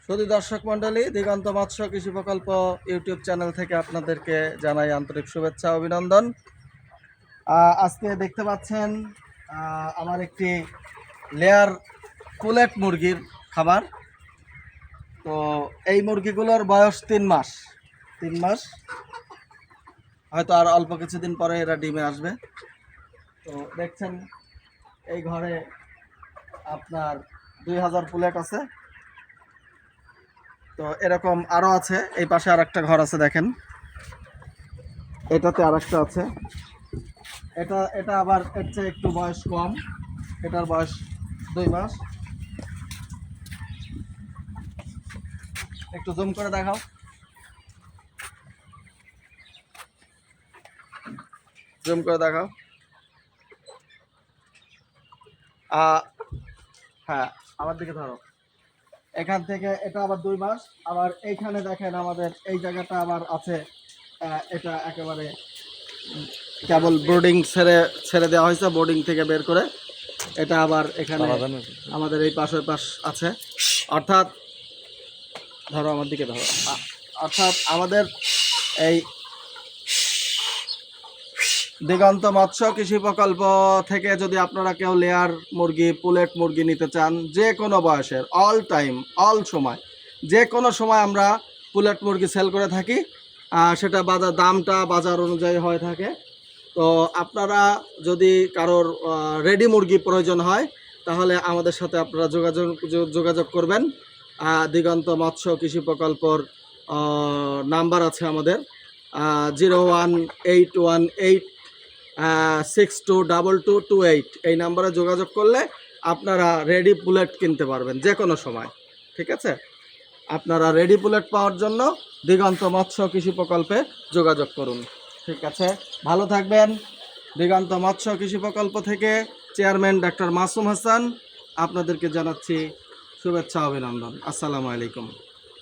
শুধু দর্শক মণ্ডলী, দিগন্ত মৎস্য কৃষি প্রকল্প ইউটিউব চ্যানেল থেকে আপনাদেরকে জানাই আন্তরিক শুভেচ্ছা অভিনন্দন। আজকে দেখতে পাচ্ছেন আমার একটি লেয়ার পুলেট মুরগির খাবার। তো এই মুরগিগুলোর বয়স 3 মাস, হয়তো আর অল্প কিছুদিন পরে এরা ডিমে আসবে। তো দেখছেন এই ঘরে আপনার 2000 পুলেট আছে। তো এরকম আরও আছে, এই পাশে আর একটা ঘর আছে, দেখেন এটাতে আর একটা আছে। এটা আবার এর চেয়ে একটু বয়স কম, এটার বয়স 2 মাস। একটু জুম করে দেখাও, জুম করে দেখাও। হ্যাঁ, আমার দিকে ধরো। এখান থেকে এটা আবার 2 মাস। আবার এইখানে দেখেন আমাদের এই জায়গাটা আবার আছে, এটা একেবারে কেবল বোর্ডিং ছেড়ে দেওয়া হয়েছে, বোর্ডিং থেকে বের করে। এটা আবার এখানে আমাদের এই পাশের পাশ আছে। অর্থাৎ ধরো, আমার দিকে ধরো। অর্থাৎ আমাদের এই দিগন্ত মৎস্য কৃষি প্রকল্প থেকে যদি আপনারা কেউ লেয়ার মুরগি, পুলেট মুরগি নিতে চান, যে কোনো বয়সের, অল টাইম, অল সময়, যে কোনো সময় আমরা পুলেট মুরগি সেল করে থাকি। সেটা দামটা বাজার অনুযায়ী হয়ে থাকে। তো আপনারা যদি কারোর রেডি মুরগি প্রয়োজন হয়, তাহলে আমাদের সাথে আপনারা যোগাযোগ করবেন। দিগন্ত মৎস্য কৃষি প্রকল্পর নাম্বার আছে আমাদের 01818622228। এই নাম্বারে যোগাযোগ করলে আপনারা রেডি পুলেট কিনতে পারবেন যে কোনো সময়। ঠিক আছে, আপনারা রেডি পুলেট পাওয়ার জন্য দিগন্ত মৎস্য কৃষি প্রকল্পে যোগাযোগ করুন। ঠিক আছে, ভালো থাকবেন। দিগন্ত মৎস্য কৃষি প্রকল্প থেকে চেয়ারম্যান ডাক্তার মাসুম হাসান আপনাদেরকে জানাচ্ছি শুভেচ্ছা অভিনন্দন। আসসালামু আলাইকুম।